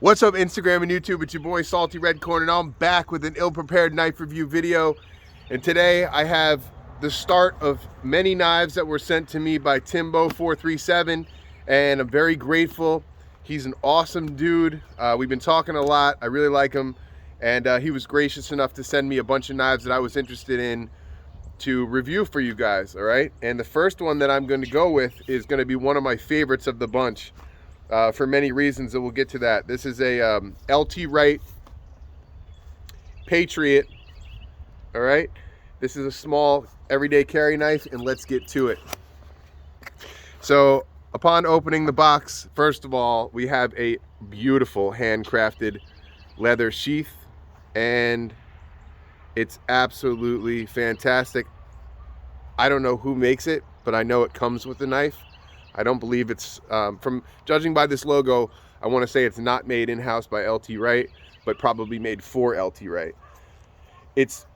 What's up, Instagram and YouTube? It's your boy Salty Red Corn, and I'm back with an ill-prepared knife review video. And today I have the start of many knives that were sent to me by Timbo437, and I'm very grateful. He's an awesome dude. We've been talking a lot. I really like him, and he was gracious enough to send me a bunch of knives that I was interested in to review for you guys, all right? And the first one that I'm going to go with is going to be one of my favorites of the bunch. For many reasons, and we'll get to that. This is a Wright Patriot, all right? This is a small everyday carry knife, and let's get to it. So upon opening the box, first of all, we have a beautiful handcrafted leather sheath, and it's absolutely fantastic. I don't know who makes it, but I know it comes with the knife. I don't believe it's, from judging by this logo, I want to say it's not made in-house by Wright, but probably made for Wright. It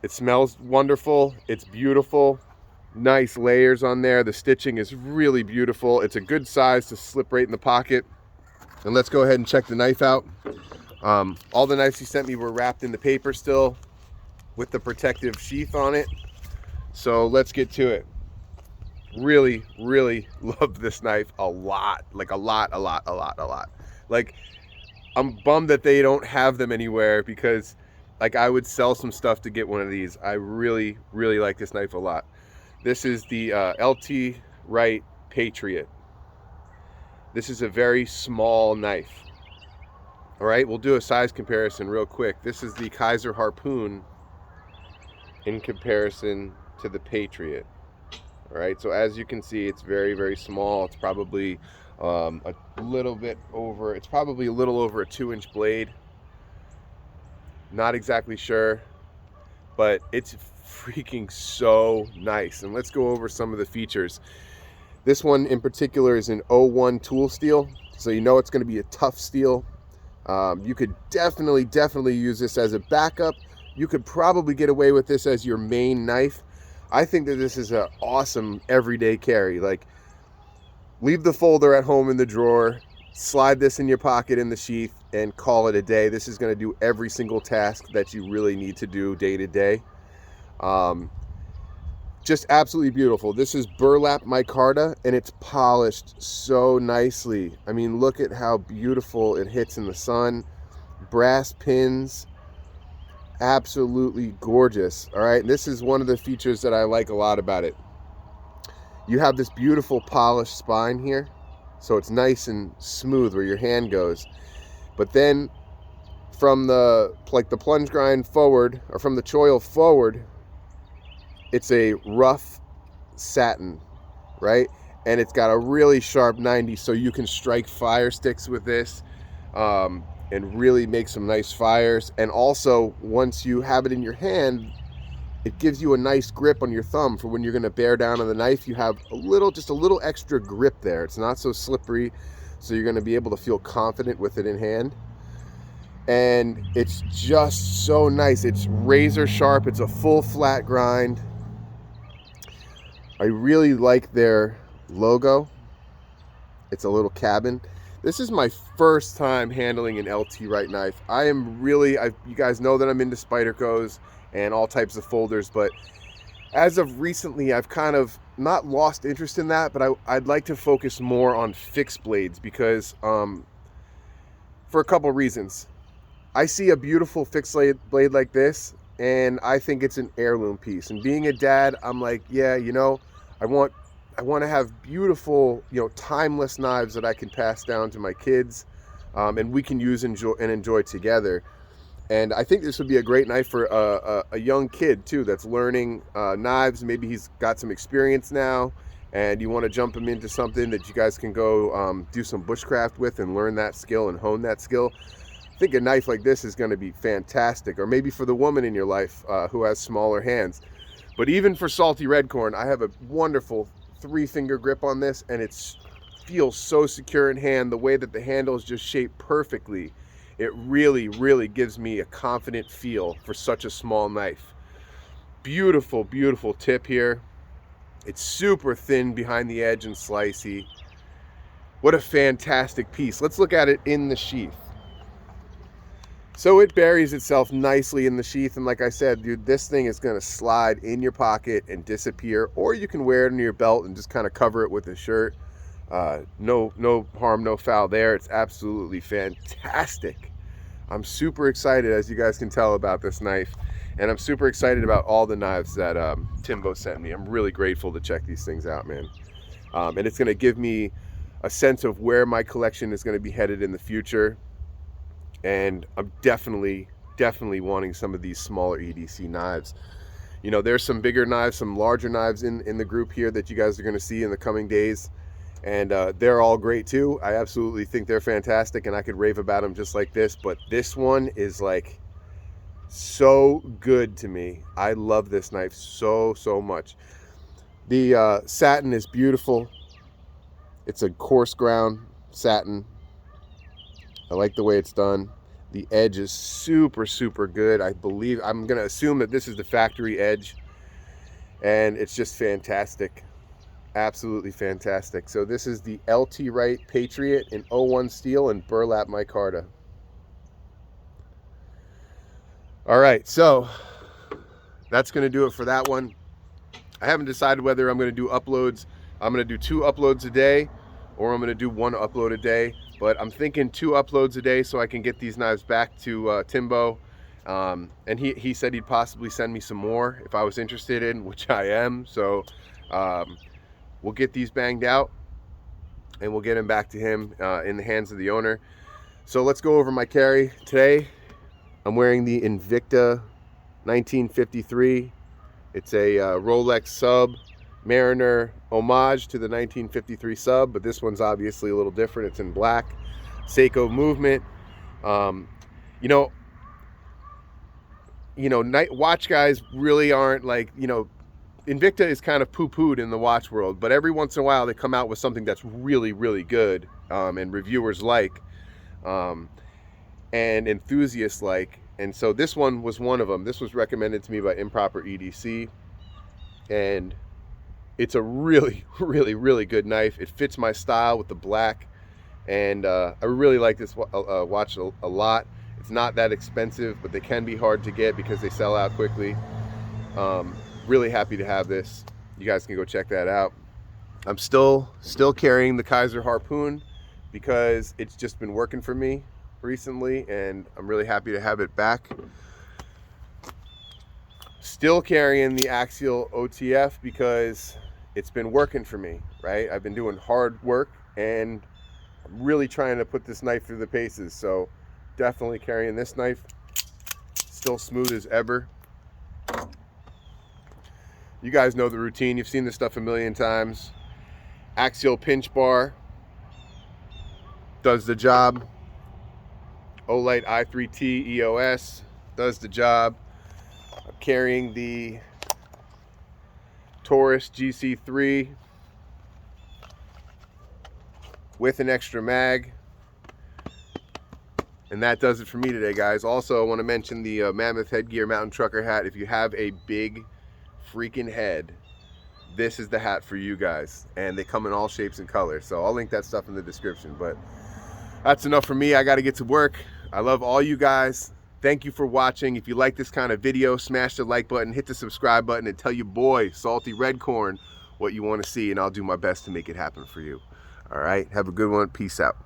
smells wonderful. It's beautiful. Nice layers on there. The stitching is really beautiful. It's a good size to slip right in the pocket. And let's go ahead and check the knife out. All the knives he sent me were wrapped in the paper still with the protective sheath on it. So let's get to it. Really love this knife a lot. Like a lot. Like, I'm bummed that they don't have them anywhere, because like I would sell some stuff to get one of these. I really like this knife a lot. This is the Wright Patriot. This is a very small knife. All right, we'll do a size comparison real quick. This is the Kizer Harpoon in comparison to the Patriot. All right, so as you can see, it's very small. It's probably a little over a 2-inch blade. Not exactly sure, but it's freaking so nice. And let's go over some of the features. This one in particular is an 01 tool steel, so you know it's going to be a tough steel. You could definitely use this as a backup. You could probably get away with this as your main knife. I think that this is an awesome everyday carry. Like, leave the folder at home in the drawer, slide this in your pocket in the sheath, and call it a day. This is going to do every single task that you really need to do day to day. Just absolutely beautiful. This is burlap micarta, and it's polished so nicely. I mean, look at how beautiful it hits in the sun. Brass pins. Absolutely gorgeous. All right, and this is one of the features that I like a lot about it. You have this beautiful polished spine here, so it's nice and smooth where your hand goes. But then from the plunge grind forward, or from the choil forward, it's a rough satin, right? And it's got a really sharp 90, so you can strike fire sticks with this. And really make some nice fires. And also, once you have it in your hand, it gives you a nice grip on your thumb for when you're going to bear down on the knife. You have just a little extra grip there. It's not so slippery, so you're going to be able to feel confident with it in hand. And it's just so nice. It's razor sharp. It's a full flat grind. I really like their logo. It's a little cabin. This is my first time handling an Wright knife. I am really, you guys know that I'm into Spydercos and all types of folders, but as of recently, I've kind of not lost interest in that, but I'd like to focus more on fixed blades, because for a couple reasons. I see a beautiful fixed blade like this, and I think it's an heirloom piece. And being a dad, I'm like, yeah, you know, I want to have beautiful, you know, timeless knives that I can pass down to my kids, and we can use and enjoy together. And I think this would be a great knife for a young kid too, that's learning knives. Maybe he's got some experience now, and you want to jump him into something that you guys can go do some bushcraft with and learn that skill and hone that skill. I think a knife like this is going to be fantastic. Or maybe for the woman in your life who has smaller hands. But even for Salty Red Corn, I have a wonderful 3-finger grip on this, and it feels so secure in hand. The way that the handle is just shaped perfectly, it really gives me a confident feel for such a small knife. Beautiful tip here. It's super thin behind the edge and slicey. What a fantastic piece. Let's look at it in the sheath. So it buries itself nicely in the sheath, and like I said, dude, this thing is going to slide in your pocket and disappear, or you can wear it under your belt and just kind of cover it with a shirt. No harm, no foul there. It's absolutely fantastic. I'm super excited, as you guys can tell, about this knife, and I'm super excited about all the knives that Timbo sent me. I'm really grateful to check these things out, man. And it's going to give me a sense of where my collection is going to be headed in the future. And I'm definitely wanting some of these smaller EDC knives. You know, there's some bigger knives, some larger knives in the group here that you guys are going to see in the coming days. And they're all great too. I absolutely think they're fantastic, and I could rave about them just like this. But this one is like so good to me. I love this knife so much. The satin is beautiful. It's a coarse ground satin. I like the way it's done. The edge is super good. I'm going to assume that this is the factory edge, and it's just fantastic. Absolutely fantastic. So this is the LT Wright Patriot in 01 steel and burlap micarta. All right, so that's going to do it for that one. I haven't decided whether I'm going to do uploads. I'm going to do 2 uploads a day, or I'm going to do 1 upload a day. But I'm thinking 2 uploads a day so I can get these knives back to Timbo. And he said he'd possibly send me some more if I was interested in, which I am. So we'll get these banged out and we'll get them back to him in the hands of the owner. So let's go over my carry. Today I'm wearing the Invicta 1953. It's a Rolex sub Mariner homage to the 1953 sub, but this one's obviously a little different. It's in black. Seiko movement. You know, night watch guys really aren't like, Invicta is kind of poo-pooed in the watch world, but every once in a while they come out with something that's really good, and reviewers like, and enthusiasts like. And so this one was one of them. This was recommended to me by Improper EDC, and it's a really good knife. It fits my style with the black, and I really like this watch a lot. It's not that expensive, but they can be hard to get because they sell out quickly. Really happy to have this. You guys can go check that out. I'm still carrying the Kizer Harpoon because it's just been working for me recently, and I'm really happy to have it back. Still carrying the Axial OTF because it's been working for me, right? I've been doing hard work, and I'm really trying to put this knife through the paces. So definitely carrying this knife. Still smooth as ever. You guys know the routine. You've seen this stuff a million times. Axial pinch bar does the job. Olight i3T EOS does the job. I'm carrying the Taurus GC3 with an extra mag, and that does it for me today, guys. Also, I want to mention the Mammoth Headgear Mountain Trucker hat. If you have a big freaking head, this is the hat for you guys, and they come in all shapes and colors. So I'll link that stuff in the description. But that's enough for me. I got to get to work. I love all you guys. Thank you for watching. If you like this kind of video, smash the like button, hit the subscribe button, and tell your boy Salty Redcorn what you want to see, and I'll do my best to make it happen for you. All right, have a good one. Peace out.